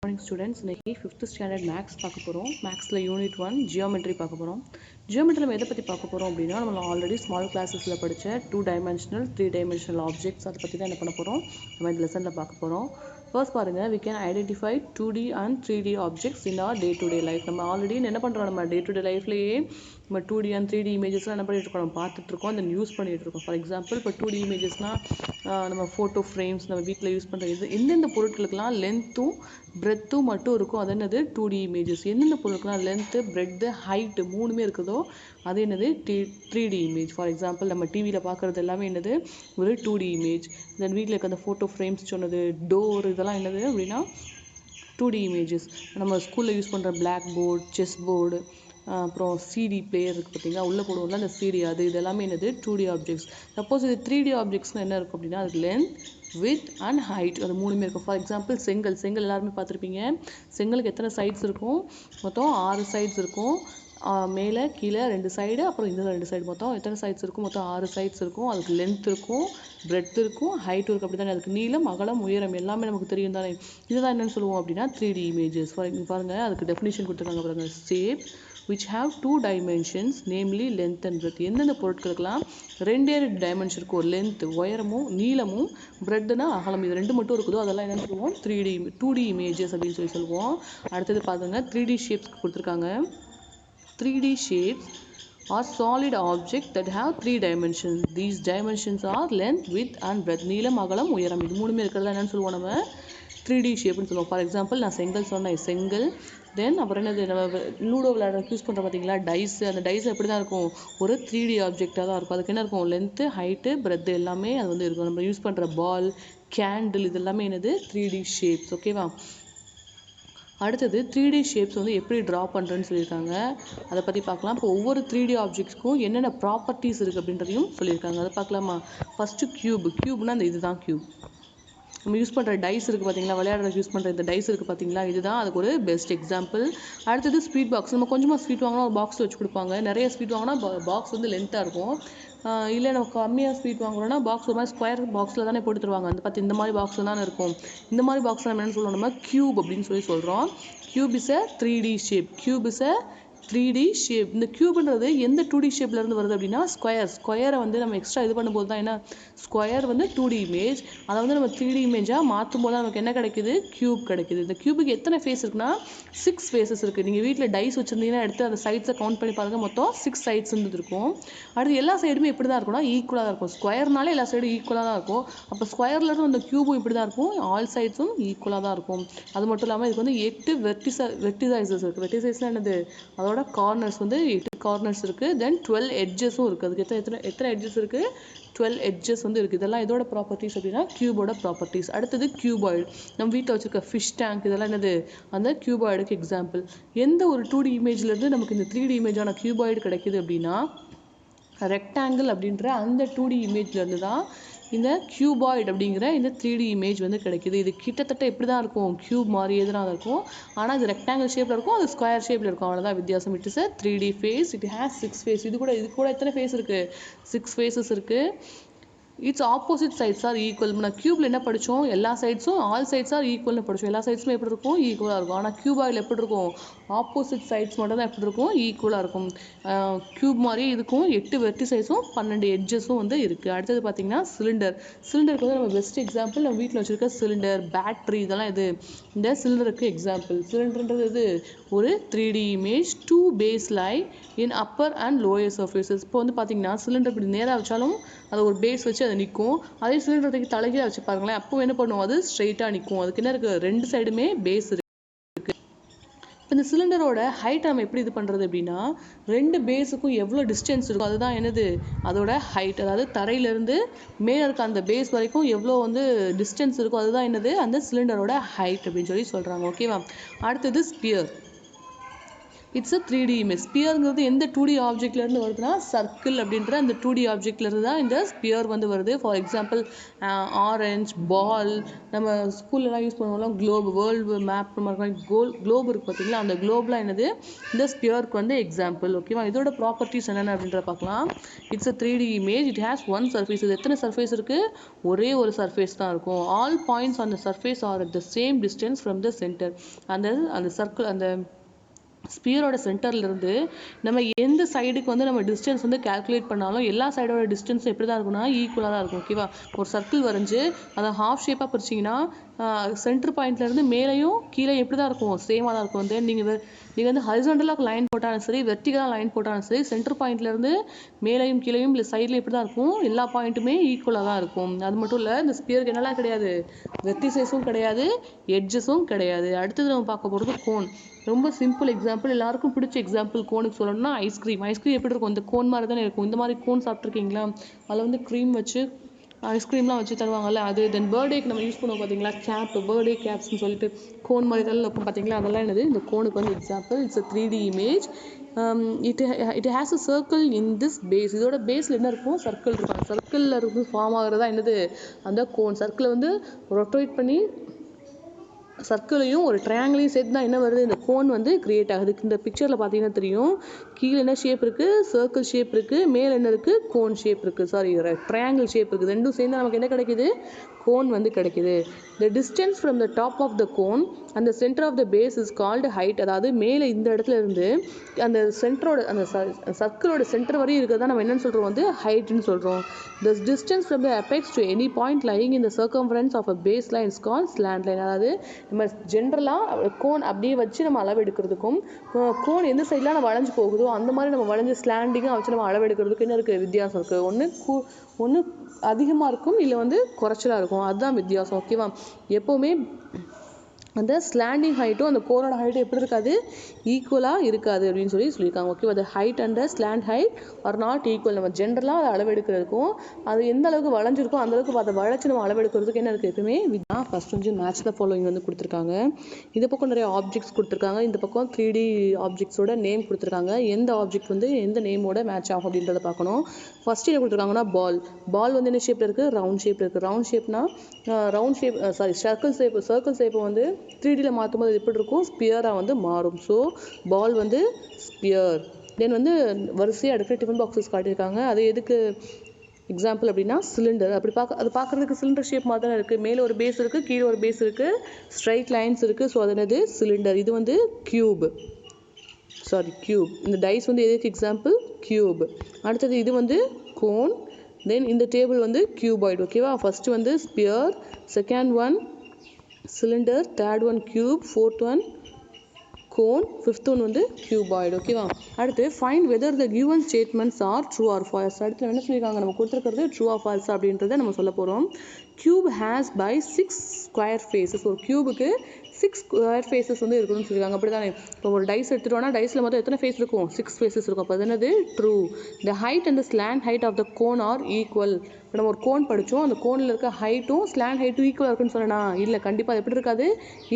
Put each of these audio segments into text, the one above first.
Morning students, இன்னைக்கு 5th standard maths பார்க்க போகிறோம். மேக்ஸில் யூனிட் 1 ஜியோமெட்ரி பார்க்க போகிறோம். ஜியோமெட்ரி நம்ம எதை பற்றி பார்க்க போகிறோம் அப்படின்னா, நம்ம ஆல்ரெடி ஸ்மால் கிளாஸஸில் படித்த 2 டைமென்ஷனல் 3 டைமென்ஷனல் ஆப்ஜெக்ட்ஸ் அதை பற்றி தான் என்ன பண்ண போகிறோம், நம்ம இந்த லெசனில் பார்க்க போகிறோம். ஃபர்ஸ்ட் பாருங்கள், we can identify 2D and 3D objects in our day to day life. நம்ம ஆல்ரெடி என்ன பண்ணுறோம், நம்ம டே டு டே லைஃப்லேயே நம்ம 2D and 3D இமேஜஸ்லாம் என்ன பண்ணிட்டு இருக்கோம், நம்ம பார்த்துட்டு இருக்கோம், அதை யூஸ் பண்ணிட்டு இருக்கோம். ஃபார் எக்ஸாம்பிள், இப்போ 2D இமேஜஸ்னால் நம்ம ஃபோட்டோ ஃப்ரேம்ஸ் நம்ம வீட்டில் யூஸ் பண்ணுற இது எந்தெந்த பொருட்களுக்கெல்லாம் லென்த்தும் பிரெத்தும் மட்டும் இருக்கும், அது என்னது 2D இமேஜஸ். எந்தெந்த பொருட்கள்லாம் லென்த்து பிரெத்து ஹைட்டு மூணுமே இருக்குதோ அது என்னது 3D இமேஜ். ஃபார் எக்ஸாம்பிள், நம்ம டிவியில் பார்க்குறது எல்லாமே என்னது ஒரு 2D இமேஜ். தென் வீட்டில் இருக்க அந்த ஃபோட்டோ ஃப்ரேம்ஸ் சொன்னது, டோர், இதெல்லாம் என்னது அப்படின்னா 2D இமேஜஸ். நம்ம ஸ்கூலில் யூஸ் பண்ணுற பிளாக் போர்டு, செஸ் போர்டு, அப்புறம் சிடி பிளேயர் இருக்குது பார்த்தீங்களா, உள்ளே போடுவோம்ல அந்த சிடி, அது இதெல்லாமே என்னது 2D ஆப்ஜெக்ட்ஸ். சப்போஸ் இது 3D ஆப்ஜெக்ட்ஸ்னால் என்ன இருக்கும் அப்படின்னா, அதுக்கு லென்த் வித் அண்ட் ஹைட் அது மூணுமே இருக்கும். ஃபார் எக்ஸாம்பிள், செங்கல் எல்லாருமே பார்த்துருப்பீங்க. செங்கலுக்கு எத்தனை சைட்ஸ் இருக்கும், மொத்தம் 6 சைட்ஸ் இருக்கும். மேலே கீழே 2 சைடு, அப்புறம் இந்த 2 சைடு, மொத்தம் எத்தனை சைட்ஸ் இருக்கும், மொத்தம் 6 சைட்ஸ் இருக்கும். அதுக்கு லென்த் இருக்கும், பிரெத் இருக்கும், ஹைட் இருக்கும். அப்படி தானே அதுக்கு நீளம் அகலம் உயரம் எல்லாமே நமக்கு தெரியும் தானே. இதுதான் என்னன்னு சொல்லுவோம் அப்படின்னா 3D இமேஜஸ். பாருங்கள், அதுக்கு டெஃபினிஷன் கொடுத்துருக்காங்க பாருங்கள். Shape which have 2 dimensions namely length and breadth. எந்தெந்த பொருட்களுக்கெல்லாம் ரெண்டே டைமென்ஷன் இருக்கும், லென்த் உயரமும் நீளமும், பிரெட்னா அகலம், இது ரெண்டு மட்டும் இருக்குதோ அதெல்லாம் என்னன்னு சொல்லுவோம் 2D இமேஜஸ் அப்படின்னு சொல்லுவோம். அடுத்தது பாருங்க, 3D ஷேப்ஸ் கொடுத்துருக்காங்க. 3D shapes are solid objects that have 3 dimensions. These dimensions are length, width and breadth. நீளம் அகலம் உயரம் இது மூணுமே இருக்கிறதா என்னன்னு சொல்லுவோம், நம்ம 3D ஷேப்னு சொல்லுவோம். ஃபார் எக்ஸாம்பிள், நான் செங்கல் சொன்னேன், செங்கல். தென் அப்புறம் என்னது, நம்ம லூடோ விளையாட யூஸ் பண்ணுற பார்த்தீங்களா டைஸ், அந்த டைஸ் எப்படி தான் இருக்கும், ஒரு 3D ஆப்ஜெக்டாக தான் இருக்கும். அதுக்கு என்ன இருக்கும், லென்த்து ஹைட்டு பிரெத்து எல்லாமே அது வந்து இருக்கும். நம்ம யூஸ் பண்ணுற பால், கேண்டில், இது எல்லாமே என்னது 3D ஷேப்ஸ். ஓகேவா. அடுத்தது 3D ஷேப்ஸ் வந்து எப்படி ட்ரா பண்ணுறேன்னு சொல்லியிருக்காங்க, அதை பற்றி பார்க்கலாம். இப்போ ஒவ்வொரு 3D ஆப்ஜெக்ட்ஸ்க்கும் என்னென்ன ப்ராப்பர்ட்டிஸ் இருக்குது அப்படின்றதையும் சொல்லியிருக்காங்க, அதை பார்க்கலாமா. ஃபஸ்ட்டு கியூப்னா அந்த இதுதான் கியூப். நம்ம யூஸ் பண்ணுற டைஸ் இருக்குது பார்த்தீங்களா, விளையாடுறதுக்கு யூஸ் பண்ணுற இந்த டைஸ் இருக்குது பார்த்தீங்களா, இதுதான் அதுக்கு ஒரு பெஸ்ட் எக்ஸாம்பிள். அடுத்தது ஸ்வீட் பாக்ஸ். நம்ம கொஞ்சமாக ஸ்வீட் வாங்கினா ஒரு பாக்ஸில் வச்சு கொடுப்பாங்க, நிறைய ஸ்வீட் வாங்கினா பாக்ஸ் வந்து லென்த்தாக இருக்கும். இல்லை நம்ம கம்மியாக ஸ்வீட் வாங்குறோம்னா பாக்ஸ் ஒரு மாதிரி ஸ்கொயர் பாக்ஸில் தானே போட்டு தருவாங்க. அந்த பார்த்து இந்த மாதிரி பாக்ஸில் தானே இருக்கும். இந்த மாதிரி பாக்ஸ் நம்ம என்ன சொல்லுவோம், நம்ம கியூப் அப்படின்னு சொல்கிறோம். Cube is a 3D shape. Cube is a 3D shape. இந்த கியூப்ன்றது எந்த 2D ஷேப்லேருந்து வருது அப்படின்னா ஸ்கொயரை வந்து நம்ம எக்ஸ்ட்ரா இது பண்ணும்போது தான் என்ன, ஸ்கொயர் வந்து 2D இமேஜ், அதை வந்து நம்ம 3D இமேஜாக மாற்றும் போது நமக்கு என்ன கிடைக்குது, கியூப் கிடைக்குது. இந்த கியூபுக்கு எத்தனை ஃபேஸ் இருக்குன்னா 6 ஃபேஸஸ் இருக்குது. நீங்கள் வீட்டில் டைஸ் வச்சுருந்தீங்கன்னா எடுத்து அந்த சைட்ஸை கவுண்ட் பண்ணி பாருங்கள், மொத்தம் 6 சைட்ஸ் இருக்கும். அடுத்து எல்லா சைடுமே எப்படி தான் இருக்கும்னா ஈக்குவலாக தான் இருக்கும். ஸ்கொயர்னாலே எல்லா சைடும் ஈக்குவலாக தான் இருக்கும். அப்போ ஸ்கொயர்லேருந்து அந்த கியூபும் இப்படி தான் இருக்கும், ஆல் சைட்ஸும் ஈக்குவலாக தான் இருக்கும். அது மட்டும் இல்லாமல் இதுக்கு வந்து 8 வெர்டிசைசஸ் இருக்குது. வெர்டிசைஸ்னால் என்னது, அதோட கார்னர்ஸ் வந்து 8 கார்னர்ஸ் இருக்குது. தென் 12 எட்ஜஸும் இருக்குது. அதுக்கு எத்தனை எட்ஜஸ் இருக்குது, 12 எட்ஜஸ் வந்து இருக்குது. இதெல்லாம் இதோட ப்ராப்பர்ட்டிஸ் அப்படின்னா கியூபோட ப்ராப்பர்ட்டிஸ். அடுத்தது கியூபாய்டு. நம்ம வீட்டில் வச்சுருக்க ஃபிஷ் டேங்க், இதெல்லாம் என்னது, அந்த கியூபாய்டுக்கு எக்ஸாம்பிள். எந்த ஒரு 2D இமேஜ்லேருந்து நமக்கு இந்த 3D இமேஜான கியூபாய்டு கிடைக்குது அப்படின்னா, ரெக்டாங்கிள் அப்படின்ற அந்த 2D இமேஜ்லேருந்து தான் இந்த கியூபாய்டு அப்படிங்கிற இந்த 3D இமேஜ் வந்து கிடைக்குது. இது கிட்டத்தட்ட எப்படி தான் இருக்கும், கியூப் மாதிரியே தான் இருக்கும். ஆனால் இது ரெக்டாங்கிள் ஷேப்பில் இருக்கும், அது ஸ்கொயர் ஷேப்பில் இருக்கும், அவ்வளோதான் வித்தியாசம். It is a 3D face. It has 6 face. இது கூட எத்தனை ஃபேஸ் இருக்குது, 6 ஃபேஸஸ் இருக்குது. It's opposite sides are equal. நான் கியூப்ல என்ன படித்தோம், எல்லா சைட்ஸும் ஆல் சைட்ஸ் ஆர் ஈக்குவல்னு படித்தோம். எல்லா சைட்ஸுமே எப்படி இருக்கும், ஈக்குவலாக இருக்கும். ஆனால் கியூபாயில் எப்படி இருக்கும், ஆப்போசிட் சைட்ஸ் மட்டும் தான் எப்படி இருக்கும், ஈக்குவலாக இருக்கும். கியூப் மாதிரி இதுக்கும் 8 வெர்டிசைஸும் 12 எட்ஜஸும் வந்து இருக்குது. அடுத்தது பார்த்தீங்கன்னா சிலிண்டருக்கு வந்து நம்ம பெஸ்ட் எக்ஸாம்பிள் நம்ம வீட்டில் வச்சுருக்க சிலிண்டர், பேட்ரி, இதெல்லாம் இது இந்த சிலிண்டருக்கு எக்ஸாம்பிள். சிலிண்டர்ன்றது இது ஒரு 3D image. 2 base lie in upper and lower surfaces. இப்போ வந்து பார்த்தீங்கன்னா சிலிண்டர் இப்படி நேராக வச்சாலும் அது ஒரு பேஸ் வச்சு அது நிற்கும். அதே சிலிண்டருக்கு தலைகீழ வச்சு பாருங்களேன், அப்போ என்ன பண்ணுவோம், அது ஸ்ட்ரெயிட்டாக நிற்கும். அதுக்கு என்ன இருக்குது, 2 சைடுமே பேஸ் இருக்குது. இப்போ இந்த சிலிண்டரோட ஹைட் நம்ம எப்படி இது பண்ணுறது அப்படின்னா, 2 பேஸுக்கும் எவ்வளோ டிஸ்டன்ஸ் இருக்கும் அதுதான் என்னது, அதோட ஹைட். அதாவது தரையிலேருந்து மேலே இருக்க அந்த பேஸ் வரைக்கும் எவ்வளோ வந்து டிஸ்டன்ஸ் இருக்கும் அதுதான் என்னது, அந்த சிலிண்டரோட ஹைட் அப்படின்னு சொல்கிறாங்க. ஓகேவா. அடுத்தது sphere. It's a 3D image. ஸ்பியருங்கிறது எந்த 2D ஆப்ஜெக்ட்லேருந்து வருதுன்னா சர்க்கிள் அப்படின்ற அந்த 2D ஆப்ஜெக்ட்லேருந்து தான் இந்த ஸ்பியர் வந்து வருது. ஃபார் எக்ஸாம்பிள் ஆரஞ்ச் பால், நம்ம ஸ்கூல்லலாம் யூஸ் பண்ணுவோம்ல குளோப், வேர்ல்டு மேப் மாதிரி குளோப் இருக்குது பார்த்தீங்களா, அந்த குளோப்லாம் என்னது இந்த ஸ்பியருக்கு வந்து எக்ஸாம்பிள். ஓகேவா, இதோட ப்ராப்பர்ட்டிஸ் என்னென்ன அப்படின்ற பார்க்கலாம். It's a 3D image. It has one surface. இது எத்தனை சர்ஃபேஸ் இருக்குது? ஒரே ஒரு சர்ஃபேஸ் தான் இருக்கும். All points on the surface are at the same distance from the centre. அந்த சர்க்கிள் அந்த ஸ்பியரோட சென்டர்லேருந்து நம்ம எந்த சைடுக்கு வந்து நம்ம டிஸ்டன்ஸ் வந்து கால்குலேட் பண்ணாலும் எல்லா சைடோட டிஸ்டன்ஸும் எப்படி தான் இருக்கும்னா ஈக்குவலாக தான் இருக்கும். ஓகேவா, ஒரு சர்க்கிள் வரைஞ்சி அதை ஹாஃப் ஷேப்பாக பிரிச்சிங்கன்னா சென்டர் பாயிண்ட்லேருந்து மேலேயும் கீழே எப்படி தான் இருக்கும்? சேமாக தான் இருக்கும். தென் நீங்கள் வந்து ஹரிசாண்டலாக லைன் போட்டாலும் சரி, வெர்டிகலாக லைன் போட்டாலும் சரி, சென்டர் பாயிண்ட்லேருந்து மேலேயும் கீழேயும் இல்லை சைடில் எப்படி தான் இருக்கும்? எல்லா பாயிண்ட்டுமே ஈக்குவலாக தான் இருக்கும். அது மட்டும் இல்லை, இந்த ஸ்பியருக்கு என்னெல்லாம் கிடையாது? வெர்டிசைஸும் கிடையாது, எட்ஜஸும் கிடையாது. அடுத்தது நம்ம பார்க்க போகிறது கோன். ரொம்ப சிம்பிள் எக்ஸாம்பிள், எல்லாருக்கும் பிடிச்ச எக்ஸாம்பிள் கோனுக்கு சொல்லணும்னா ஐஸ்கிரீம். ஐஸ்கிரீம் எப்படி இருக்கும்? இந்த கோன் மாதிரி தானே இருக்கும். இந்த மாதிரி கோன் சாப்பிட்ருக்கீங்களா? அதில் வந்து க்ரீம் வச்சு ஐஸ்கிரீம்லாம் வச்சு தருவாங்கல்ல, அது. தென் பர்த்டேக்கு நம்ம யூஸ் பண்ணுவோம் பார்த்தீங்களா, கேப், பர்த்டே கேப்ஸ்ன்னு சொல்லிட்டு கோன் மாதிரி தான் இருக்கும் பார்த்தீங்களா, அதெல்லாம் என்னது இந்த கோனுக்கு வந்து example. It's a 3D image. It has a circle in this base. இதோட பேஸில் என்ன இருக்கும்? சர்க்கிள் இருக்கும். அந்த சர்க்கிளில் இருந்து ஃபார்ம் ஆகிறதா என்னது? அந்த கோன். சர்க்கிளை வந்து ரொட்டேட் பண்ணி சர்க்கிளையும் ஒரு ட்ரையாங்கிளையும் சேர்த்து தான் என்ன வருது? இந்த கோன் வந்து கிரியேட் ஆகுது. இந்த பிக்சரில் பார்த்தீங்கன்னா தெரியும், கீழே என்ன ஷேப் இருக்குது? சர்க்கிள் ஷேப் இருக்குது. மேலே என்ன இருக்குது? கோன் ஷேப் இருக்குது. சாரி, ட்ரையாங்கிள் ஷேப் இருக்குது. ரெண்டும் சேர்ந்து நமக்கு என்ன கிடைக்குது? கோன் வந்து கிடைக்குது. The distance from the top of the cone அந்த centre of the base is called height. அதாவது மேலே இந்த இடத்துல இருந்து அந்த சென்டரோட அந்த சர்க்கிளோட சென்டர் வரையும் இருக்கிறதா நம்ம என்னன்னு சொல்கிறோம்? வந்து ஹைட்னு சொல்கிறோம். The distance from the apex to any point lying in the circumference of a base line is called slant line. அதாவது நம்ம ஜென்ரலாக கோன் அப்படியே வச்சு நம்ம அளவெடுக்கிறதுக்கும் கோன் எந்த சைட்லாம் நம்ம வளைஞ்சு போகுதோ அந்த மாதிரி நம்ம வளைஞ்சு ஸ்லாண்டிங்காக வச்சு நம்ம அளவெடுக்கிறதுக்கு என்ன இருக்குது? வித்தியாசம் இருக்குது. ஒன்று அதிகமாக இருக்கும், இல்லை வந்து குறைச்சலாக இருக்கும். அதுதான் வித்தியாசம். ஓகேவா, எப்போவுமே அந்த ஸ்லாண்டிங் ஹைட்டும் அந்த கோனோட ஹைட்டும் எப்படி இருக்காது? ஈக்குவலாக இருக்காது அப்படின்னு சொல்லியிருக்காங்க. ஓகே, அது height and slant height are not equal. நம்ம ஜென்ரலாக அதை அளவெடுக்கிறதுக்கும் அது எந்த அளவுக்கு வளைஞ்சிருக்கோ அந்த அளவுக்கு அதை வளைச்சு நம்ம அளவெடுக்கிறதுக்கு என்ன இருக்குது? எப்பவுமே ஃபர்ஸ்ட் வந்து மேட்ச் த ஃபாலோயிங் வந்து கொடுத்துருக்காங்க. இந்த பக்கம் நிறைய ஆப்ஜெக்ட்ஸ் கொடுத்துருக்காங்க, இந்த பக்கம் 3D ஆப்ஜெக்ட்ஸோட நேம் கொடுத்துருக்காங்க. எந்த ஆப்ஜெக்ட் வந்து எந்த நேமோட மேட்ச் ஆகும் அப்படின்றத பார்க்கணும். ஃபர்ஸ்ட் என்ன கொடுத்துருக்காங்கன்னா பால் வந்து என்ன ஷேப்பில் இருக்குது? ரவுண்ட் ஷேப் இருக்குது. ரவுண்ட் ஷேப்னா ரவுண்ட் ஷேப் சர்க்கிள் ஷேப்பை வந்து 3Dயில் மாற்றும் போது எப்படி இருக்கும்? ஸ்பியராக வந்து மாறும். ஸோ பால் வந்து ஸ்பியர். தென் வந்து வரிசையாக அடுத்த டிஃபன் பாக்ஸஸ் காட்டியிருக்காங்க. அது எதுக்கு எக்ஸாம்பிள் அப்படின்னா சிலிண்டர். அது பார்க்குறதுக்கு சிலிண்டர் ஷேப் மாதிரி தான் இருக்குது. மேலே ஒரு பேஸ் இருக்குது, கீழே ஒரு பேஸ் இருக்குது, ஸ்ட்ரைட் லைன்ஸ் இருக்குது. ஸோ அது என்னது? சிலிண்டர். இது வந்து கியூப். இந்த டைஸ் வந்து எதுக்கு எக்ஸாம்பிள்? கியூப். அடுத்தது இது வந்து கோன். தென் இந்த டேபிள் வந்து கியூபாய்டு. ஓகேவா, ஃபர்ஸ்ட் வந்து sphere, second one cylinder, third one cube, fourth one cone, fifth one வந்து cuboid. ஓகேவா, அடுத்து find whether the given statements are true or false. அடுத்து என்ன சொல்லியிருக்காங்க? நம்ம கொடுத்துருக்கிறது true or false அப்படின்றத நம்ம சொல்ல போகிறோம். cube has by 6 square faces. ஒரு கியூபுக்கு 6 ஸ்கொயர் ஃபேஸஸ் வந்து இருக்குன்னு சொல்லியிருக்காங்க. அப்படி தானே? இப்போ ஒரு டைஸ் எடுத்துட்டோம்னா டைஸில் மொத்தம் எத்தனை ஃபேஸ் இருக்கும்? 6 ஃபேஸஸ் இருக்கும். அப்போ அது என்னது? True. The height and the slant height of the cone are equal. இப்போ நம்ம ஒரு கோன் படித்தோம், அந்த கோனில் இருக்க ஹைட்டும் ஸ்லாண்ட் ஹைட்டும் ஈக்குவலாக இருக்குன்னு சொல்லணா? இல்லை, கண்டிப்பாக அது எப்படி இருக்காது?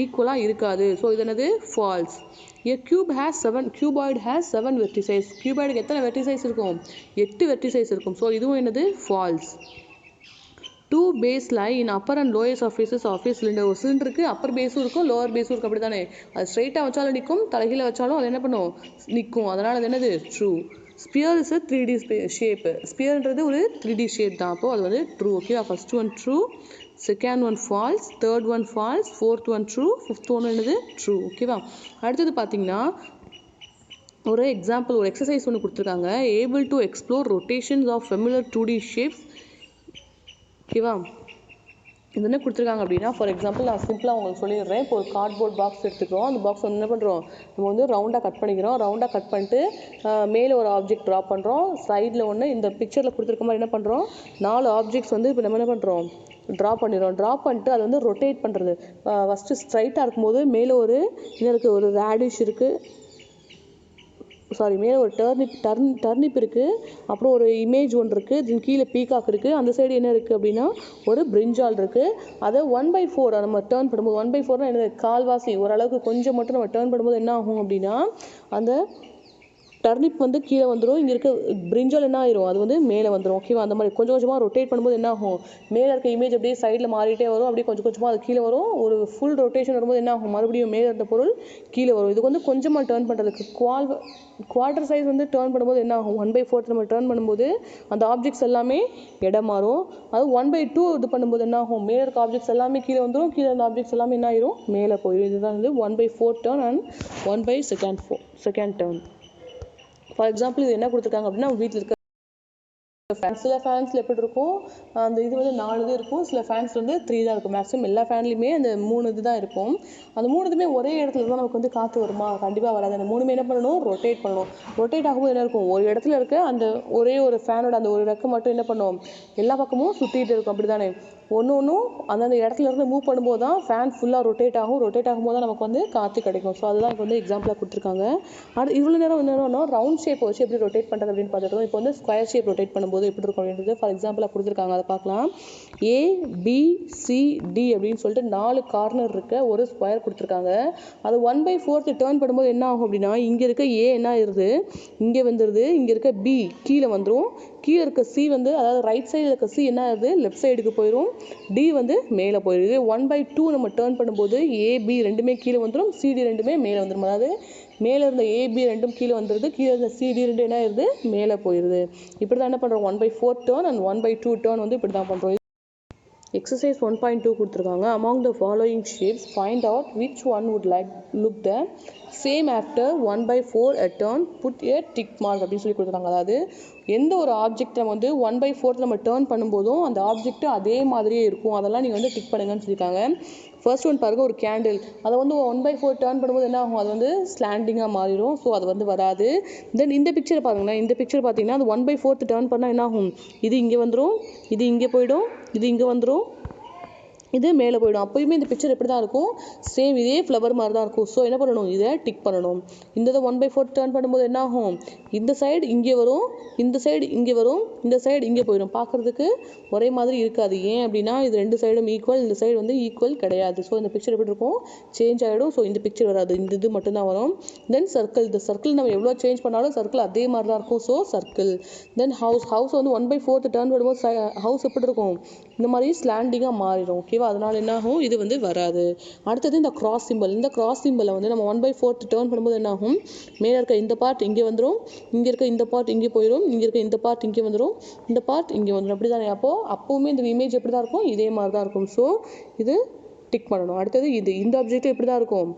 ஈக்குவலாக இருக்காது. ஸோ இது என்னது? False. A cube has 7, cuboid has 7 vertices. கியூபாய்டுக்கு எத்தனை வெர்டிசைஸ் இருக்கும்? 8 வெர்டிசைஸ் இருக்கும். ஸோ இதுவும் என்னது? False. 2 base lie in upper and lower surfaces of a cylinder. ஒரு சிலிண்டருக்கு அப்பர் பேஸும் இருக்கும், லோவர் பேஸும் இருக்கும். அப்படி தானே? அது ஸ்ட்ரைட்டாக வச்சாலும் நிற்கும், தலைகீழ வச்சாலும் அது என்ன பண்ணும்? நிற்கும். அதனால் அது என்னது? True. Sphere is a 3D shape. ஸ்பியர்ன்றது ஒரு 3D ஷேப் தான். அப்போ அது வந்து true. Okay, first one true, second one false, third one false, fourth one true, fifth one என்னது? ட்ரூ. ஓகேவா, அடுத்தது பார்த்தீங்கன்னா ஒரு எக்ஸாம்பிள், ஒரு எக்ஸசைஸ் ஒன்று கொடுத்துருக்காங்க. Able to explore rotations of familiar 2D shapes. ஓகேவா, இது என்ன கொடுத்துருக்காங்க அப்படின்னா, ஃபார் எக்ஸாம்பிள் நான் சிம்பிளாக உங்களுக்கு சொல்லிடுறேன். இப்போ ஒரு கார்ட்போர்ட் பாக்ஸ் எடுத்துக்கிறோம். அந்த பாக்ஸ் வந்து என்ன பண்ணுறோம்? நம்ம வந்து ரவுண்டாக கட் பண்ணிக்கிறோம். ரவுண்டாக கட் பண்ணிட்டு மேலே ஒரு ஆப்ஜெக்ட் ட்ரா பண்ணுறோம், சைடில் ஒன்று. இந்த பிக்சரில் கொடுத்துருக்க மாதிரி என்ன பண்ணுறோம்? 4 ஆப்ஜெக்ட்ஸ் வந்து இப்போ நம்ம என்ன பண்ணுறோம்? ட்ரா பண்ணிட்டு அதை வந்து ரொட்டேட் பண்ணுறது. ஃபஸ்ட்டு ஸ்ட்ரைட்டாக இருக்கும்போது மேலே ஒரு இது இருக்குது, ஒரு ரேடிஷ் இருக்குது, சாரி மேலே ஒரு டர்னிப் இருக்குது, அப்புறம் ஒரு இமேஜ் ஒன்று இருக்குது, இதுக்கு கீழே பீகாக் இருக்குது, அந்த சைடு என்ன இருக்குது அப்படின்னா ஒரு பிரிஞ்சால் இருக்குது. அதை 1/4 நம்ம டேர்ன் பண்ணும்போது 1/4 என்ன கால்வாசி ஓரளவுக்கு கொஞ்சம் மட்டும் நம்ம டேர்ன் பண்ணும்போது என்ன ஆகும் அப்படின்னா அந்த டர்னிப் வந்து கீழே வந்துடும், இங்கே இருக்க பிரிஞ்சால் என்ன ஆயிரும் அது வந்து மேலே வந்துடும். ஓகேவா, அந்த மாதிரி கொஞ்சம் கொஞ்சமாக ரொட்டேட் பண்ணும்போது என்ன ஆகும் மேலே இருக்க இமேஜ் அப்படியே சைடில் மாறிட்டே வரும், அப்படியே கொஞ்சம் கொஞ்சமாக அது கீழே வரும். ஒரு ஃபுல் ரொட்டேஷன் வரும்போது என்ன ஆகும் மறுபடியும் மேலே இருந்த பொருள் கீழே வரும். இதுக்கு வந்து கொஞ்சமாக டேர்ன் பண்ணுறதுக்கு குவார்டர் சைஸ் வந்து டேர்ன் பண்ணும்போது என்ன ஆகும் 1/4 நம்ம டேர்ன் பண்ணும்போது அந்த ஆப்ஜெக்ட்ஸ் எல்லாமே இடம் மாறும். அது 1/2 இது பண்ணும்போது என்ன ஆகும் மேலே இருக்க ஆப்ஜெக்ட்ஸ் எல்லாமே கீழே வந்துடும், கீழே இருந்த ஆப்ஜெக்ட்ஸ் எல்லாமே என்ன ஆயிரும் மேலே போயிடும். இதுதான் வந்து 1/4 turn and 1/2 turn. For example இது என்ன கொடுத்துருக்காங்க அப்படின்னா வீட்டில் இருக்க சில ஃபேன்ஸில் எப்படி இருக்கும் அந்த இது வந்து 4 இது இருக்கும், சில ஃபேன்ஸ் வந்து 3 தான் இருக்கும். மேக்ஸிமம் எல்லா ஃபேன்லையுமே அந்த 3 இது தான் இருக்கும். அந்த 3 இதுமே ஒரே இடத்துல தான் நமக்கு வந்து காற்று வருமா, கண்டிப்பாக வராது. அந்த 3மே என்ன பண்ணணும் ரொட்டேட் பண்ணணும். ரொட்டேட் ஆகும்போது என்ன இருக்கும் ஒரு இடத்துல இருக்க அந்த ஒரே ஒரு ஃபேனோட அந்த ஒரு ரெக்கை மட்டும் என்ன பண்ணும் எல்லா பக்கமும் சுற்றிட்டு இருக்கும். அப்படி தானே ஒன்றும் அந்தந்த இடத்துல இருந்து மூவ் பண்ணும்போது தான் ஃபேன் ஃபுல்லாக ரொட்டேட் ஆகும். ரொட்டேட் ஆகும்போது தான் நமக்கு வந்து காற்று கிடைக்கும். ஸோ அதுதான் இப்போ வந்து எக்ஸாம்பிளாக கொடுத்துருக்காங்க. அது இவ்வளோ நேரம் ரவுண்ட் ஷேப் வச்சு எப்படி ரொட்டேட் பண்ணுறது அப்படின்னு பார்த்துருக்கோம். இப்போ வந்து ஸ்கொயர் ஷேப் ரொட்டேட் பண்ணும்போது எப்படி இருக்கும் அப்படின்றது ஃபார் எக்ஸாம்பிளாக கொடுத்துருக்காங்க, அதை பார்க்கலாம். ABCD அப்படின்னு சொல்லிட்டு 4 கார்னர் இருக்க ஒரு ஸ்கொயர் கொடுத்துருக்காங்க. அது 1/4 டேர்ன் பண்ணும்போது என்ன ஆகும் அப்படின்னா இங்கே இருக்க A என்ன ஆயிருது இங்கே வந்துடுது, இங்கே இருக்க B கீழே வந்துடும், கீழே இருக்க C வந்து அதாவது ரைட் சைடில் இருக்க C என்ன ஆகுது லெஃப்ட் சைடுக்கு போயிடும், D வந்து மேலே போயிடுது. 1/2 நம்ம டேர்ன் பண்ணும்போது AB ரெண்டுமே கீழே வந்துடும், CD ரெண்டுமே மேலே வந்துடும். அதாவது மேலே இருந்த AB ரெண்டும் கீழே வந்துடுது, கீழே இருந்த CD ரெண்டும் என்ன ஆயிருது மேலே போயிடுது. இப்படி தான் என்ன பண்ணுறோம் 1/4 டேர்ன் அண்ட் 1/2 டேர்ன் வந்து இப்படி தான் பண்ணுறோம். Exercise 1.2 கொடுத்துருக்காங்க. Among the following shapes find out which one would like look the same after 1/4 a turn, put a tick mark அப்படின்னு சொல்லி கொடுத்துருக்காங்க. அதாவது எந்த ஒரு ஆப்ஜெக்டை வந்து 1/4 நம்ம டேர்ன் பண்ணும்போதும் அந்த ஆப்ஜெக்ட் அதே மாதிரியே இருக்கும், அதெல்லாம் நீங்கள் வந்து டிக் பண்ணுங்கன்னு சொல்லியிருக்காங்க. ஃபர்ஸ்ட் ஒன் பாருங்க ஒரு கேண்டில், அதை வந்து 1/4 டேர்ன் பண்ணும்போது என்ன ஆகும் அது வந்து ஸ்லாண்டிங்காக மாறிடும், ஸோ அது வந்து வராது. தென் இந்த பிக்சரை பாருங்கன்னா இந்த பிக்சர் பார்த்தீங்கன்னா அது 1/4 டேர்ன் பண்ணால் என்ன ஆகும் இது இங்கே வந்துடும், இது இங்கே போயிடும், இது இங்கே வந்துடும், இது மேலே போயிடும். அப்போயுமே இந்த பிக்சர் எப்படி தான் இருக்கும் சேம் இதே ஃப்ளவர் மாதிரி தான் இருக்கும். ஸோ என்ன பண்ணணும் இதை டிக் பண்ணணும். இந்த 1/4 டேர்ன் பண்ணும்போது என்ன ஆகும் இந்த சைடு இங்கே வரும், இந்த சைடு இங்கே வரும், இந்த சைடு இங்கே போயிடும். பார்க்குறதுக்கு ஒரே மாதிரி இருக்காது. ஏன் அப்படின்னா இது ரெண்டு சைடும் ஈக்குவல், இந்த சைடு வந்து ஈக்குவல் கிடையாது. ஸோ இந்த பிக்சர் எப்படி இருக்கும் சேஞ்ச் ஆகிடும். ஸோ இந்த பிக்சர் வராது, இந்த இது மட்டும்தான் வரும். தென் சர்க்கிள், இந்த சர்க்கிள் நம்ம எவ்வளோ சேஞ்ச் பண்ணாலும் சர்க்கிள் அதே மாதிரி தான் இருக்கும். So circle. தென் ஹவுஸ் வந்து 1/4 டேர்ன் பண்ணும்போது ஹவுஸ் எப்படி இருக்கும் இந்த மாதிரி ஸ்லாண்டிங்காக மாறிடும். ஓகேவா, அதனால என்ன ஆகும் இது வந்து வராது. அடுத்தது இந்த கிராஸ் சிம்பிள், இந்த கிராஸ் சிம்பிளை வந்து நம்ம 1/4 டேர்ன் பண்ணும்போது என்ன ஆகும் மேலே இருக்க இந்த பார்ட் இங்கே வந்துடும், இங்கே இருக்க இந்த பார்ட் இங்கே போயிடும், இங்கே இருக்க இந்த பார்ட் இங்கே வந்துடும், இந்த பார்ட் இங்கே வந்துடும். அப்படி தானே அப்போவுமே இந்த இமேஜ் எப்படி தான் இருக்கும் இதே மாதிரி தான் இருக்கும். ஸோ இது டிக் பண்ணணும். அடுத்தது இந்த ஆப்ஜெக்ட் எப்படி தான் இருக்கும்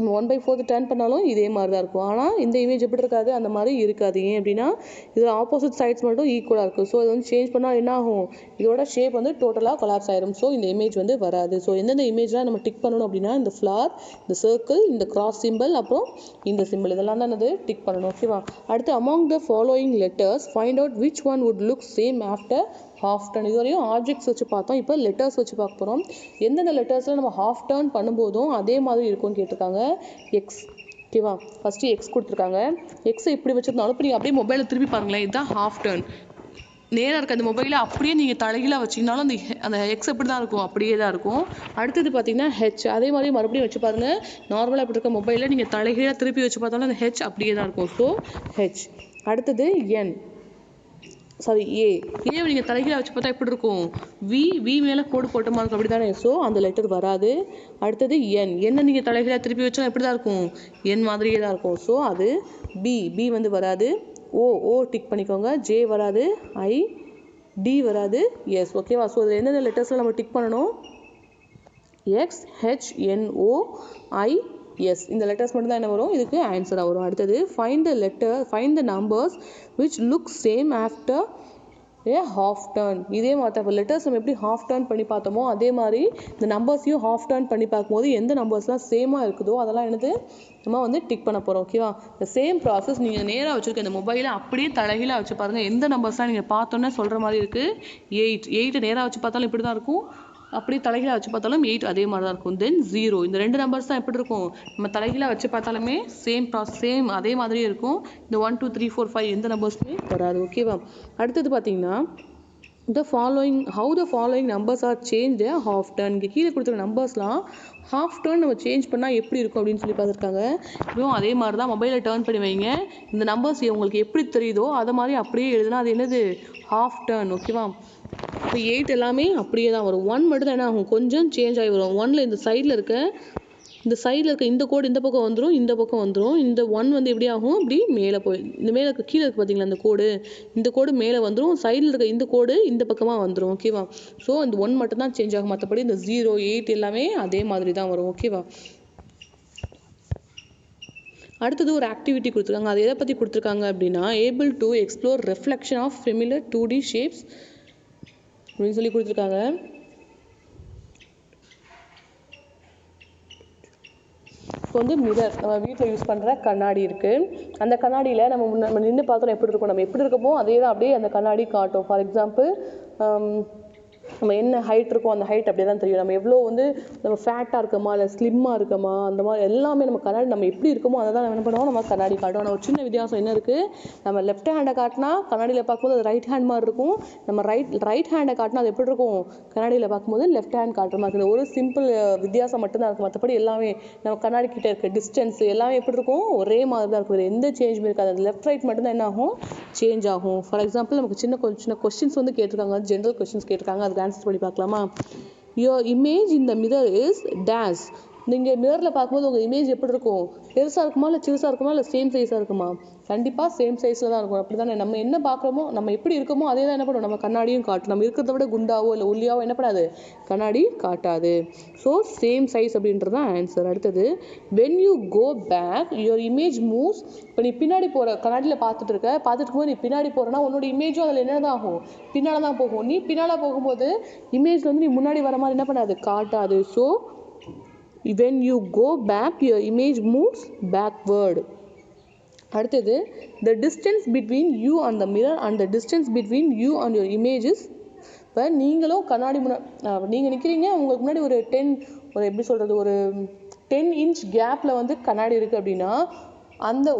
1/4 டேர்ன் பண்ணாலும் இதே மாதிரி தான் இருக்கும். ஆனால் இந்த இமேஜ் எப்படி இருக்காது அந்த மாதிரி இருக்காது. ஏன் அப்படின்னா இதில் ஆப்போசிட் சைட்ஸ் மட்டும் ஈக்குவலாக இருக்கும். ஸோ இது வந்து சேஞ்ச் பண்ணால் என்ன ஆகும் இதோட ஷேப் வந்து டோட்டலாக கொலாப்ஸ் ஆயிரும். ஸோ இந்த இமேஜ் வந்து வராது. ஸோ எந்தெந்த இமேஜ்லாம் நம்ம டிக் பண்ணணும் அப்படின்னா இந்த ஃப்ளார், இந்த சர்க்கிள், இந்த கிராஸ் சிம்பிள், அப்புறம் இந்த சிம்பிள், இதெல்லாம் தான் அது டிக் பண்ணணும். ஓகேவா. அடுத்து among the following letters find out which one would look same after half turn. இது வரையும் ஆப்ஜெக்ட்ஸ் வச்சு பார்த்தோம், இப்போ லெட்டர்ஸ் வச்சு பார்க்க போகிறோம். எந்தெந்த லெட்டர்ஸில் நம்ம half turn பண்ணும்போதும் அதே மாதிரி இருக்கும்னு கேட்டிருக்காங்க. எக்ஸ். ஓகேவா, ஃபஸ்ட்டு எக்ஸ் கொடுத்துருக்காங்க. எக்ஸை இப்படி வச்சுருந்தாலும் இப்போ நீங்கள் அப்படியே மொபைலை திருப்பி பாருங்களேன், இதுதான் half turn. நேராக இருக்க அந்த மொபைலை அப்படியே நீங்கள் தலைகீழாக வச்சிங்கனாலும் அந்த எக்ஸ் எப்படி தான் இருக்கும் அப்படியே தான் இருக்கும். அடுத்தது பார்த்தீங்கன்னா ஹெச், அதே மாதிரி மறுபடியும் வச்சு பாருங்கள். நார்மலாக இப்படி இருக்க மொபைலில் நீங்கள் தலைகீழாக திருப்பி வச்சு பார்த்தாலும் அந்த ஹெச் அப்படியே தான் இருக்கும். So H. அடுத்தது என் ஏவை நீங்கள் தலைகீழாக வச்சு பார்த்தா எப்படி இருக்கும் வி மேலே கோடு போட்ட மாதிரி இருக்கும், அப்படி தானே. ஸோ அந்த லெட்டர் வராது. அடுத்தது என்ன நீங்கள் தலைகீழாக திருப்பி வச்சா எப்படி தான் இருக்கும் என் மாதிரியே தான் இருக்கும். ஸோ அது பி வந்து வராது. ஓ டிக் பண்ணிக்கோங்க. ஜே வராது. டி வராது. எஸ். ஓகேவா. ஸோ அதில் எந்தெந்த லெட்டர்ஸில் நம்ம டிக் பண்ணணும் எக்ஸ், ஹெச், என், ஓ, ஐ, எஸ். இந்த லெட்டர்ஸ் மட்டும் தான் என்ன வரும் இதுக்கு ஆன்சராக வரும். அடுத்தது find the numbers which look same after a half turn. இதே மாதிரி இப்போ லெட்டர்ஸ் நம்ம எப்படி half turn பண்ணி பார்த்தோமோ அதே மாதிரி இந்த நம்பர்ஸையும் half turn பண்ணி பார்க்கும்போது எந்த நம்பர்ஸ்லாம் சேமாக இருக்குதோ அதெல்லாம் என்னது நம்ம வந்து டிக் பண்ண போகிறோம். ஓகேவா. இந்த சேம் ப்ராசஸ் நீங்கள் நேராக வச்சுருக்க இந்த மொபைலை அப்படியே தலைகீழாக வச்சு பாருங்கள். எந்த நம்பர்ஸ்லாம் நீங்கள் பார்த்தோன்னே சொல்கிற மாதிரி இருக்குது 8 நேராக வச்சு பார்த்தாலும் இப்படி தான் இருக்கும், அப்படி தலைகீழா வச்சு பார்த்தாலும் 8 அதே மாதிரி தான் இருக்கும். தென் 0 இந்த ரெண்டு நம்பர்ஸ் தான் எப்படி இருக்கும், நம்ம தலைகீழா வச்சு பார்த்தாலுமே சேம் அதே மாதிரியே இருக்கும். இந்த 1 2 3 4 5 எந்த நம்பர்ஸுமே வராது. ஓகேவா. அடுத்தது பார்த்தீங்கன்னா how the following numbers are changed a half turn. இங்கே கீழே கொடுத்துருக்க நம்பர்ஸ்லாம் ஹாஃப் டர்ன் நம்ம சேஞ்ச் பண்ணால் எப்படி இருக்கும் அப்படின்னு சொல்லி பார்த்துருக்காங்க. இதுவும் அதே மாதிரி தான் மொபைலை டர்ன் பண்ணி வைங்க. இந்த நம்பர்ஸ் உங்களுக்கு எப்படி தெரியுதோ அதை மாதிரி அப்படியே எழுதுனா அது என்னது, ஹாஃப் டர்ன். ஓகேவா. இப்போ 8 எல்லாமே அப்படியே தான் வரும். 1 மட்டும் தான் என்ன ஆகும், கொஞ்சம் சேஞ்ச் ஆகி வரும். 1ல் இந்த சைடில் இருக்க இந்த கோடு இந்த பக்கம் வந்துடும், இந்த பக்கம் வந்துடும். இந்த 1 வந்து எப்படி ஆகும், இப்படி மேலே போய் இந்த மேலே இருக்க கீழே இருக்கு பார்த்தீங்களா இந்த கோடு, இந்த கோடு மேலே வந்துடும். சைடில் இருக்க இந்த கோடு இந்த பக்கமாக வந்துடும். ஓகேவா. ஸோ இந்த 1 மட்டும் தான் சேஞ்ச் ஆகும், மற்றபடி இந்த 0 8 எல்லாமே அதே மாதிரி தான் வரும். ஓகேவா. அடுத்தது ஒரு ஆக்டிவிட்டி கொடுத்துருக்காங்க. அது எதை பற்றி கொடுத்துருக்காங்க அப்படின்னா, able to explore reflection of familiar 2D shapes அப்படின்னு சொல்லி கொடுத்துருக்காங்க. இப்போ வந்து மிரர், நம்ம வீட்டில் யூஸ் பண்ணுற கண்ணாடி இருக்குது. அந்த கண்ணாடியில் நம்ம நின்று பார்த்தோம் எப்படி இருக்கும், நம்ம எப்படி இருக்கமோ அதே தான் அப்படியே அந்த கண்ணாடி காட்டும். ஃபார் எக்ஸாம்பிள் நம்ம என்ன ஹைட் இருக்கோ அந்த ஹைட் அப்படியே தான் தெரியும். நம்ம எவ்வளோ வந்து நம்ம ஃபேட்டாக இருக்கோமா இல்லை ஸ்லிம்மாக இருக்கோமா அந்த மாதிரி எல்லாமே நம்ம கண்ணாடி நம்ம எப்படி இருக்கமோ அதை தான் நம்ம என்ன பண்ணுவோம், நம்ம கண்ணாடி காட்டும். ஆனால் ஒரு சின்ன வித்தியாசம் என்ன இருக்குது, நம்ம லெஃப்ட் ஹேண்டை காட்டினா கண்ணாடியில் பார்க்கும்போது அது ரைட் ஹேண்ட் மாதிரி இருக்கும். நம்ம ரைட் ஹேண்டை காட்டினா அது எப்படி இருக்கும், கண்ணாடியில் பார்க்கும்போது லெஃப்ட் ஹேண்ட் காட்டுற மாதிரி இருக்குது. ஒரு சிம்பிள் வித்தியாசம் மட்டும்தான் இருக்கும். மற்றபடி எல்லாமே நம்ம கண்ணாடி கிட்ட இருக்க டிஸ்டன்ஸ் எல்லாமே எப்படி இருக்கும், ஒரே மாதிரி தான் இருக்கும். எந்த சேஞ்சுமே இருக்காது. அது லெஃப்ட் ரைட் மட்டும்தான் என்ன ஆகும், சேஞ்ச் ஆகும். ஃபார் எக்ஸாம்பிள் நமக்கு சின்ன கொஸ்டின்ஸ் வந்து கேட்டிருக்காங்க, ஜென்ரல் கொஸ்டின்ஸ் கேட்டிருக்காங்க. அதுக்கு ஆன்சர் பண்ணி பார்க்கலாமா. your image in the mirror is dash. நீங்கள் மிரரில் பார்க்கும்போது உங்கள் இமேஜ் எப்படி இருக்கும், பெருசாக இருக்குமா இல்லை சிறுசாக இருக்குமா இல்லை சேம் சைஸாக இருக்குமா, கண்டிப்பாக சேம் சைஸில் தான் இருக்கும். அப்படி தானே நம்ம என்ன பார்க்குறோமோ நம்ம எப்படி இருக்கமோ அதே தான் என்ன பண்ணுவோம், நம்ம கண்ணாடியும் காட்டும். நம்ம இருக்கிறத விட குண்டாவோ இல்லை ஒல்லியாவோ என்ன பண்ணாது, கண்ணாடி காட்டாது. ஸோ சேம் சைஸ் அப்படின்றது தான் ஆன்சர். அடுத்தது when you go back your image moves. இப்போ நீ பின்னாடி போகிற கண்ணாடியில் பார்த்துட்டு இருக்கும்போது நீ பின்னாடி போகிறனா உன்னோட இமேஜும் அதில் என்ன தான் ஆகும், பின்னால் தான் போகும். நீ பின்னால் போகும்போது இமேஜ் வந்து நீ முன்னாடி வர மாதிரி என்ன பண்ணாது, காட்டாது. So when you go back your image moves backward. அடுத்தது the distance between you and the mirror and the distance between you and your image is. இப்போ நீங்களும் கண்ணாடி நீங்கள் நிற்கிறீங்க, உங்களுக்கு முன்னாடி ஒரு எப்படி சொல்கிறது, ஒரு 10 inch கேப்பில் வந்து கண்ணாடி இருக்குது அப்படின்னா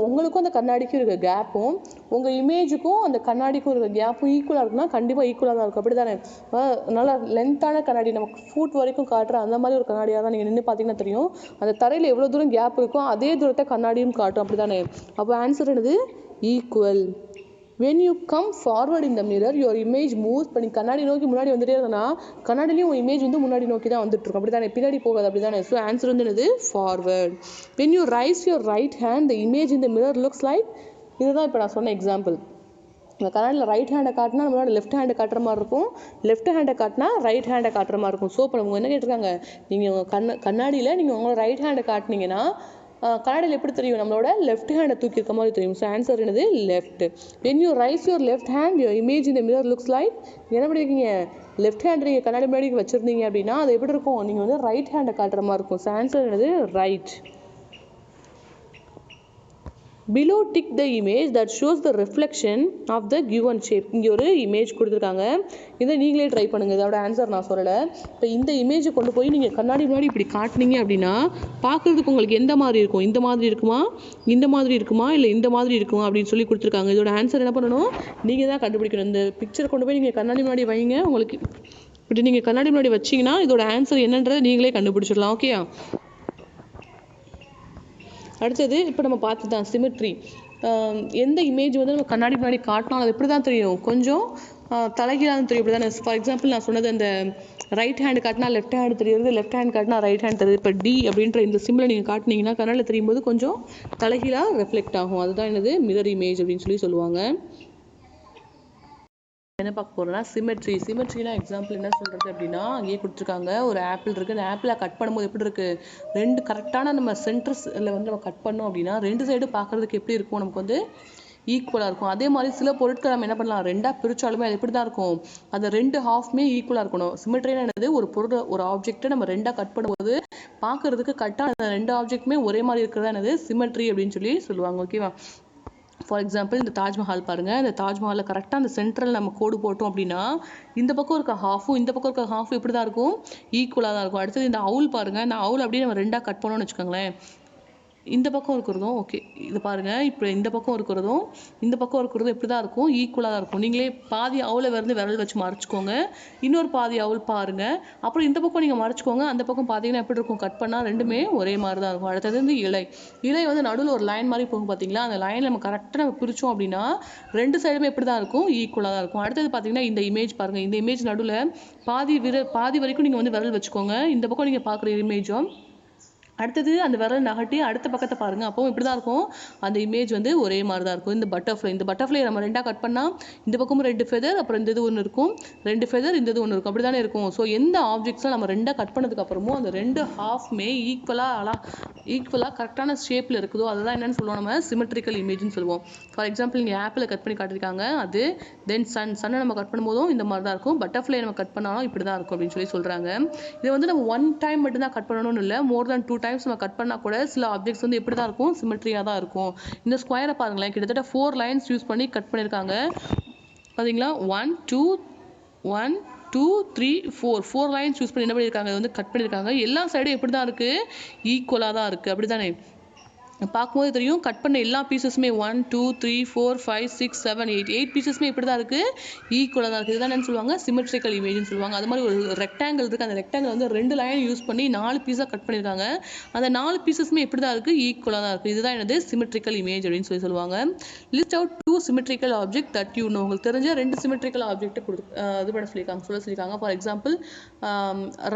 உங்களுக்கும் அந்த கண்ணாடிக்கும் இருக்க கேப்பும் உங்கள் இமேஜுக்கும் அந்த கண்ணாடிக்கும் இருக்க கேப்பும் ஈக்குவலாக இருக்குன்னா கண்டிப்பாக ஈக்குவலாக தான் இருக்கும். அப்படி தானே. நல்லா லென்த்தான கண்ணாடி நமக்கு ஃபுட் வரைக்கும் காட்டுற அந்த மாதிரி ஒரு கண்ணாடியாக தான் நீங்கள் நின்று பார்த்தீங்கன்னா தெரியும். அந்த தரையில் எவ்வளோ தூரம் கேப் இருக்கோ அதே தூரத்தை கண்ணாடியும் காட்டும். அப்படி தானே. அப்போ ஆன்சர் என்னது, equal. when you come forward in the mirror your image moves. இப்போ நீ கண்ணாடி நோக்கி முன்னாடி வந்துட்டே இருந்தனா கண்ணாடிலையும் உன் இமேஜ் வந்து முன்னாடி நோக்கி தான் வந்துட்டு இருக்கும். அப்படி தானே, பின்னாடி போகாது. அப்படி தானே. ஸோ ஆன்சர் வந்து என்னது, forward. when you raise your right hand the image in the mirror looks like. இதுதான் இப்போ நான் சொன்ன எக்ஸாம்பிள். இந்த கண்ணாடியில் ரைட் ஹேண்டை காட்டினா நம்மளோட லெஃப்ட் ஹேண்டை காட்டுற மாதிரி இருக்கும், லெஃப்ட் ஹேண்டை காட்டினா ரைட் ஹேண்டை காட்டுற மாதிரி இருக்கும். ஸோ இப்போ நம்ம என்ன கேட்டிருக்காங்க, நீங்கள் உங்கள் கண்ணாடியில் நீங்கள் உங்களோட ரைட் ஹேண்டை காட்டினீங்கன்னா கண்ணாடியில் எப்படி தெரியும், நம்மளோட லெஃப்ட் ஹேண்டை தூக்கி இருக்க மாதிரி தெரியும். ஸோ ஆன்சர் என்னது, left. when you raise your left hand your image in the mirror looks like. என்ன பண்ணிருக்கீங்க, லெஃப்ட் ஹேண்ட் நீங்கள் கண்ணாடி முன்னாடி வச்சுருந்தீங்க அப்படின்னா அது எப்படி இருக்கும், நீங்கள் வந்து ரைட் ஹேண்டை காட்டுற மாதிரி இருக்கும். ஸோ ஆன்சர் என்னது, right. below tick the image that shows the reflection of the given shape. இங்கே ஒரு இமேஜ் கொடுத்துருக்காங்க, இதை நீங்களே ட்ரை பண்ணுங்கள். இதோட ஆன்சர் நான் சொல்லலை. இப்போ இந்த இமேஜை கொண்டு போய் நீங்கள் கண்ணாடி முன்னாடி இப்படி காட்டினீங்க அப்படின்னா பார்க்குறதுக்கு உங்களுக்கு எந்த மாதிரி இருக்கும், இந்த மாதிரி இருக்குமா, இந்த மாதிரி இருக்குமா, இல்லை இந்த மாதிரி இருக்குமா அப்படின்னு சொல்லி கொடுத்துருக்காங்க. இதோட ஆன்சர் என்ன பண்ணணும், நீங்கள் தான் கண்டுபிடிக்கணும். இந்த பிக்சரை கொண்டு போய் நீங்கள் கண்ணாடி முன்னாடி வைங்க. உங்களுக்கு இப்படி நீங்கள் கண்ணாடி முன்னாடி வச்சிங்கன்னா இதோட ஆன்சர் என்னன்றதை நீங்களே கண்டுபிடிச்சிடலாம். ஓகேயா. அடுத்தது இப்போ நம்ம பார்த்து தான் சிமெட்ரி. எந்த இமேஜ் வந்து நம்ம கண்ணாடி முன்னாடி காட்டினாலும் அது எப்படி தான் தெரியும், கொஞ்சம் தலைகீழாக தெரியும். இப்படி தானே. ஃபார் எக்ஸாம்பிள் நான் சொன்னது, அந்த ரைட் ஹேண்டு காட்டினா லெஃப்ட் ஹேண்டு தெரியுது, லெஃப்ட் ஹேண்ட் காட்டினா ரைட் ஹேண்ட் தெரியுது. இப்போ டி அப்படின்ற இந்த சிம்பிளை நீங்கள் காட்டினீங்கன்னா கண்ணாடியில் தெரியும் போது கொஞ்சம் தலைகீழாக ரெஃப்ளெக்ட் ஆகும். அதுதான் என்னது, மிரர் இமேஜ் அப்படின்னு சொல்லி சொல்லுவாங்க. என்ன பார்க்க போகிறோம்னா சிமெட்ரினா எக்ஸாம்பிள் என்ன சொல்கிறது அப்படின்னா, அங்கேயே கொடுத்துருக்காங்க ஒரு ஆப்பிள் இருக்குது. அந்த ஆப்பிளை கட் பண்ணும்போது எப்படி இருக்குது, ரெண்டு கரெக்டான நம்ம சென்டர்ஸில் வந்து நம்ம கட் பண்ணோம் அப்படின்னா ரெண்டு சைடு பார்க்குறதுக்கு எப்படி இருக்கும், நமக்கு வந்து ஈக்குவலாக இருக்கும். அதே மாதிரி சில பொருட்கள் நம்ம என்ன பண்ணலாம், ரெண்டாக பிரித்தாலுமே அது எப்படி தான் இருக்கும், அந்த ரெண்டு ஹாஃப்மே ஈக்குவலாக இருக்கணும். சிமெட்ரினா என்னது, ஒரு ஆப்ஜெக்ட்டை நம்ம ரெண்டாக கட் பண்ணும்போது பார்க்குறதுக்கு கரெக்டாக அந்த ரெண்டு ஆப்ஜெக்ட்டுமே ஒரே மாதிரி இருக்கிறதா என்னது, சிமெட்ரி அப்படின்னு சொல்லி சொல்லுவாங்க. ஓகேவா. ஃபார் எக்ஸாம்பிள் இந்த தாஜ்மஹால் பாருங்கள், இந்த தாஜ்மஹாலில் கரெக்டாக அந்த சென்ட்ரல் நம்ம கோடு போட்டோம் அப்படின்னா இந்த பக்கம் இருக்க ஹாஃபும் இந்த பக்கம் இருக்க ஹாஃபும் இப்படி தான் இருக்கும், ஈக்குவலாக தான் இருக்கும். அடுத்தது இந்த அவுல் பாருங்கள், இந்த அவுல் அப்படியே நம்ம ரெண்டாக கட் பண்ணோம்னு வச்சுக்கோங்களேன். இந்த பக்கம் இருக்கிறதும் ஓகே, இது பாருங்கள், இப்போ இந்த பக்கம் இருக்கிறதும் இந்த பக்கம் இருக்கிறதும் இப்படி தான் இருக்கும், ஈக்குவலாக தான் இருக்கும். நீங்களே பாதி அவுலை விரல் வச்சு மறைச்சிக்கோங்க, இன்னொரு பாதி அவுல் பாருங்கள், அப்புறம் இந்த பக்கம் நீங்கள் மறைச்சிக்கோங்க, அந்த பக்கம் பார்த்தீங்கன்னா எப்படி இருக்கும், கட் பண்ணால் ரெண்டுமே ஒரே மாதிரி தான் இருக்கும். அடுத்தது வந்து இலை, இலை வந்து நடுவில் ஒரு லைன் மாதிரி போகும் பார்த்தீங்களா, அந்த லைன் நம்ம கரெக்டாக நம்ம பிரித்தோம் அப்படின்னா ரெண்டு சைடுமே எப்படி தான் இருக்கும், ஈக்குவலாக தான் இருக்கும். அடுத்தது பார்த்தீங்கன்னா இந்த இமேஜ் பாருங்கள், இந்த இமேஜ் நடுவில் பாதி வரைக்கும் நீங்கள் வந்து விரல் வச்சுக்கோங்க, இந்த பக்கம் நீங்கள் பார்க்குற இமேஜும். அடுத்தது அந்த விரல் நகட்டி அடுத்த பக்கத்தை பாருங்கள், அப்போவும் இப்படி தான் இருக்கும், அந்த இமேஜ் வந்து ஒரே மாதிரி தான் இருக்கும். இந்த பட்டர்ஃப்ளை நம்ம ரெண்டாக கட் பண்ணால் இந்த பக்கமும் 2 ஃபெதர், அப்புறம் இந்த இது ஒன்று இருக்கும், 2 ஃபெதர், இந்த இது ஒன்று இருக்கும், அப்படி தானே இருக்கும். ஸோ எந்த ஆப்ஜெக்ட்ஸ்லாம் நம்ம ரெண்டாக கட் பண்ணதுக்கப்புறமும் அந்த ரெண்டு ஹாஃப்மே ஈக்குவலாக கரெக்டான ஷேப்பில் இருக்குதோ அதுதான் என்னென்னு சொல்லுவோம், நம்ம சிமெட்ரிக்கல் இமேஜ்னு சொல்லுவோம். ஃபார் எக்ஸாம்பிள் இங்கே ஆப்பிளை கட் பண்ணி காட்டியிருக்காங்க, அது தென் சன்னை நம்ம கட் பண்ணும்போதும் இந்த மாதிரி தான் இருக்கும், பட்டர்ஃப்ளை நம்ம கட் பண்ணாலும் இப்படி தான் இருக்கும் அப்படின்னு சொல்லி சொல்கிறாங்க. இதை வந்து நம்ம 1 டைம் மட்டும் தான் கட் பண்ணணும்னு இல்லை, மோர் தேன் 2 டைம்ஸ் நம்ம கட் பண்ணால் கூட சில ஆப்ஜெக்ட்ஸ் வந்து எப்படி தான் இருக்கும், சிமெட்ரியாக தான் இருக்கும். இந்த ஸ்கொயரை பாருங்களேன், கிட்டத்தட்ட 4 லைன்ஸ் யூஸ் பண்ணி கட் பண்ணியிருக்காங்க பார்த்தீங்களா, 1 2 3 4 லைன்ஸ் யூஸ் பண்ணி என்ன பண்ணியிருக்காங்க, வந்து கட் பண்ணியிருக்காங்க. எல்லா சைடும் எப்படி தான் இருக்குது, ஈக்குவலாக தான் இருக்குது, அப்படி தானே பார்க்கும்போது தெரியும். கட் பண்ண எல்லா பீசஸுமே 1 2 3 4 5 6 7 8 பீசஸுமே இப்படி தான் இருக்குது, ஈக்குவலாக தான் இருக்குது. இதுதான் என்ன சொல்லுவாங்க, சிமெட்ரிக்கல் இமேஜ்னு சொல்லுவாங்க. அது மாதிரி ஒரு ரெக்டாங்கிள் இருக்குது, அந்த ரெக்டாங்கிள் வந்து 2 லைன் யூஸ் பண்ணி 4 பீஸாக கட் பண்ணியிருக்காங்க, அந்த 4 பீசஸுமே இப்படி தான் இருக்குது, ஈக்குவலாக தான் இருக்குது. இதுதான் என்னது, சிமெட்ரிக்கல் இமேஜ் அப்படின்னு சொல்லுவாங்க. List out 2 symmetrical object that you know, உங்களுக்கு தெரிஞ்ச 2 சிமெட்ரிக்கல் ஆப்ஜெக்ட் இது பண்ண சொல்லியிருக்காங்க. ஃபார் எக்ஸாம்பிள்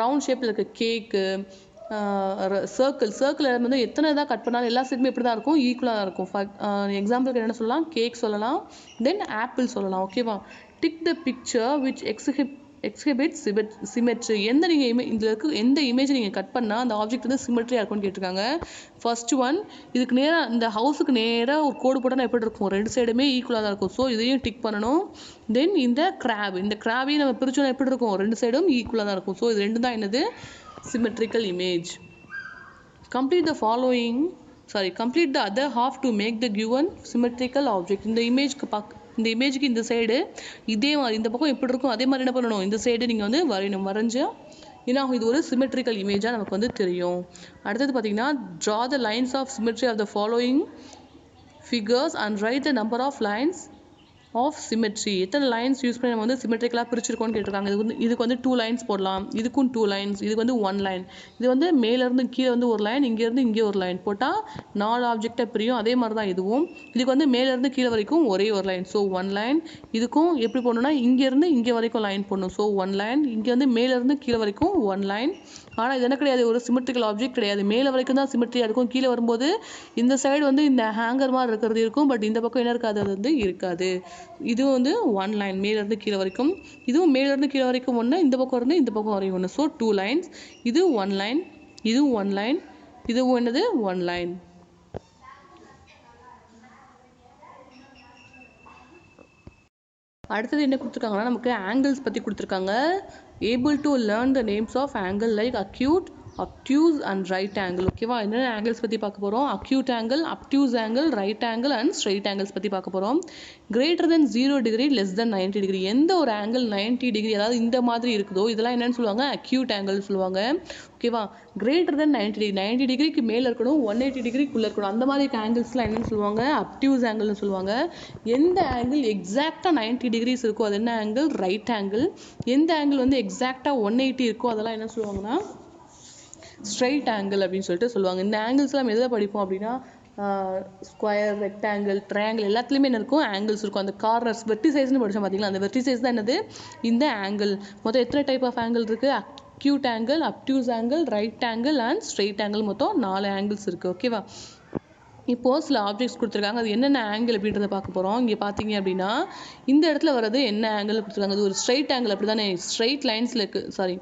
ரவுண்ட் ஷேப்பில் இருக்க கேக்கு, சர்க்கிள் வந்து எத்தனை இதாக கட் பண்ணாலும் எல்லா சைடுமே எப்படி தான் இருக்கும், ஈக்குவலாக தான் இருக்கும். எக்ஸாம்பிளுக்கு என்ன சொல்லலாம், கேக் சொல்லலாம், தென் ஆப்பிள் சொல்லலாம். ஓகேவா, tick the picture which exhibits symmetry. இதில் இருக்க எந்த இமேஜ் நீங்கள் கட் பண்ணால் அந்த ஆப்ஜெக்ட் வந்து சிமெட்ரியாக இருக்கும்னு கேட்டிருக்காங்க. ஃபர்ஸ்ட் ஒன், இதுக்கு நேராக இந்த ஹவுஸுக்கு நேராக ஒரு கோடு போட்டால் எப்படி இருக்கும், 2 சைடுமே ஈக்குவலாக தான் இருக்கும். ஸோ இதையும் டிக் பண்ணணும். தென் இந்த கிராபையும் நம்ம பிரிச்சோன்னா எப்படி இருக்கும், 2 சைடும் ஈக்குவலாக தான் இருக்கும். ஸோ இது 2 தான் என்னது, symmetrical image. Complete the other half to make the given symmetrical object. இந்த இமேஜுக்கு இந்த சைடு இதே மாதிரி இந்த பக்கம் எப்படி இருக்கும் அதே மாதிரி என்ன பண்ணணும், இந்த சைடு நீங்கள் வந்து வரைஞ்சா ஏன்னா இது ஒரு சிமெட்ரிக்கல் இமேஜாக நமக்கு வந்து தெரியும். அடுத்தது பார்த்தீங்கன்னா draw the lines of symmetry of the following figures and write the number of lines of symmetry. எத்தனை லைன்ஸ் யூஸ் பண்ணி நம்ம வந்து சிமெட்ரிக்கலாக பிரிச்சிருக்கோன்னு கேட்டிருக்காங்க. இதுக்கு வந்து 2 லைன்ஸ் போடலாம், இதுக்கும் 2 லைன்ஸ், இதுக்கு வந்து 1 லைன். இது வந்து மேலேருந்து கீழே வந்து ஒரு லைன், இங்கேருந்து இங்கே ஒரு லைன் போட்டால் 4 ஆப்ஜெக்டாக பிரியும். அதே மாதிரி தான் இதுவும், இதுக்கு வந்து மேலேருந்து கீழே வரைக்கும் ஒரே ஒரு லைன், ஸோ 1 லைன். இதுக்கும் எப்படி போடணும்னா இங்கேருந்து இங்கே வரைக்கும் லைன் போடணும், ஸோ 1 லைன். இங்கே வந்து மேலேருந்து கீழே வரைக்கும் 1 லைன். ஆனால் இது என்ன கிடையாது, ஒரு சிமெட்ரிக்கல் ஆப்ஜெக்ட் கிடையாது. மேலே வரைக்கும் தான் சிமெட்ரியாக இருக்கும், கீழே வரும்போது இந்த சைடு வந்து இந்த ஹேங்கர் மாதிரி இருக்கிறது இருக்கும், பட் இந்த பக்கம் என்ன இருக்காது, அது வந்து இருக்காது. இதுவும் வந்து 1 லைன், மேலேருந்து கீழே வரைக்கும். இதுவும் மேலேருந்து கீழே வரைக்கும் ஒன்று, இந்த பக்கம் இருந்து இந்த பக்கம் வரைக்கும் ஒன்று, ஸோ 2 லைன்ஸ். இது 1 லைன், இதுவும் 1 லைன், இதுவும் என்னது 1 லைன். அடுத்தது என்ன கொடுத்துருக்காங்கன்னா நமக்கு ஆங்கிள்ஸ் பற்றி கொடுத்துருக்காங்க. Able to learn the names of angle like acute, obtuse and right angle. ஓகேவா, என்னென்ன ஆங்கிள்ஸ் பற்றி பார்க்க போகிறோம், acute angle, obtuse angle, right angle and straight angles பற்றி பார்க்க போகிறோம். greater than 0 degree, less than 90 degree. எந்த ஒரு ஆங்கிள் 90 டிகிரி அதாவது இந்த மாதிரி இருக்குதோ இதெல்லாம் என்னன்னு சொல்லுவாங்க, அக்யூட் ஆங்கிள் சொல்லுவாங்க. ஓகேவா, greater than 90 degree, 90 டிகிரிக்கு மேலே இருக்கணும், 180 டிகிரிக்குள்ளே இருக்கணும், அந்த மாதிரி ஆங்கிள்ஸ்லாம் என்னன்னு சொல்லுவாங்க, obtuse ஆங்கிள்னு சொல்லுவாங்க. எந்த ஆங்கிள் எக்ஸாக்டாக 90 டிகிரிஸ் இருக்கோ அது என்ன ஆங்கிள், ரைட் ஆங்கிள். எந்த ஆங்கிள் வந்து எக்ஸாக்டாக 180 இருக்கோ அதெல்லாம் என்ன சொல்லுவாங்கன்னா ஸ்ட்ரைட் ஆங்கிள் அப்படின்னு சொல்லிட்டு சொல்லுவாங்க. இந்த ஆங்கிள்ஸ்லாம் நம்ம எதில் படிப்போம் அப்படின்னா ஸ்கொயர், ரெக்டாங்கிள், ட்ரையாங்கிள் எல்லாத்துலேயுமே என்ன இருக்கும், ஆங்கிள்ஸ் இருக்கும். அந்த கார்னர்ஸ் வெர்டிசைஸ்னு படித்தோம் பார்த்தீங்களா, அந்த வெர்டிசைஸ் தான் என்னது, இந்த ஆங்கிள். மொத்தம் எத்தனை டைப் ஆஃப் ஆங்கிள் இருக்குது, acute angle, obtuse angle, right angle and straight angle. மொத்தம் 4 ஆங்கிள்ஸ் இருக்குது. ஓகேவா, இப்போது சில ஆப்ஜெக்ட்ஸ் கொடுத்துருக்காங்க, அது என்னென்ன ஆங்கிள் அப்படின்றத பார்க்க போகிறோம். இங்கே பார்த்தீங்க அப்படின்னா இந்த இடத்துல வர்றது என்ன ஆங்கிள் கொடுத்துருக்காங்க, அது ஒரு ஸ்ட்ரைட் ஆங்கிள் அப்படி தானே, ஸ்ட்ரைட் லைன்ஸில் இருக்குது. சாரி,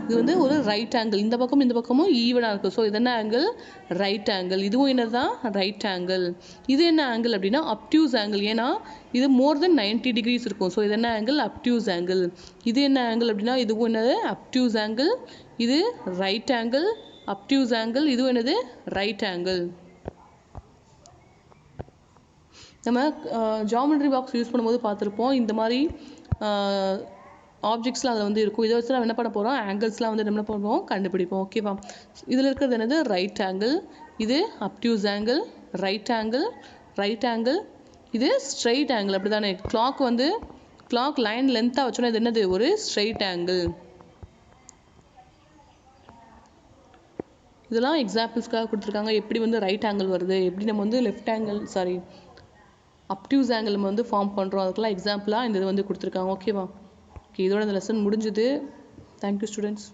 இது வந்து ஒரு ரைட் ஆங்கிள், இந்த பக்கம் இந்த பக்கமும் ஈவனாக இருக்குது. ஸோ இது என்ன ஆங்கிள், ரைட் ஆங்கிள். இதுவும் என்னது தான், ரைட் ஆங்கிள். இது என்ன ஆங்கிள் அப்படின்னா அப்டியூஸ் ஆங்கிள், ஏன்னா இது மோர் தென் 90 டிகிரிஸ் இருக்கும். ஸோ இது என்ன ஆங்கிள், அப்டியூஸ் ஆங்கிள். இது என்ன ஆங்கிள் அப்படின்னா இதுவும் என்னது, அப்டியூஸ் ஆங்கிள். இது ரைட் ஆங்கிள், அப்டியூஸ் ஆங்கிள். இதுவும் என்னது, ரைட் ஆங்கிள். நம்ம ஜாமெட்ரி பாக்ஸ் யூஸ் பண்ணும்போது பார்த்துருப்போம். இந்த மாதிரி ஆப்ஜெக்ட்ஸ்லாம் அதில் வந்து இருக்கும். இதை வச்சு நம்ம என்ன பண்ண போகிறோம், ஆங்கிள்ஸ்லாம் வந்து என்ன பண்ணுவோம், கண்டுபிடிப்போம். ஓகேவா? இதில் இருக்கிறது என்னது, ரைட் ஆங்கிள். இது obtuse angle, right angle, right angle. இது ஸ்ட்ரைட் ஆங்கிள். அப்படி தானே? கிளாக் லைன் லென்த்தாக வச்சோன்னா இது என்னது, ஒரு ஸ்ட்ரைட் ஆங்கிள். இதெல்லாம் எக்ஸாம்பிள்ஸ்க்காக கொடுத்துருக்காங்க. எப்படி வந்து ரைட் ஆங்கிள் வருது, எப்படி நம்ம வந்து லெஃப்ட் ஆங்கிள் அப்டியூஸ் ஆங்கிள் நம்ம வந்து ஃபார்ம் பண்ணுறோம், அதுக்கெல்லாம் எக்ஸாம்பிளாக இந்த இது வந்து கொடுத்துருக்காங்க. ஓகேவா? ஓகே, இதோட இந்த லெசன் முடிஞ்சுது. Thank you students.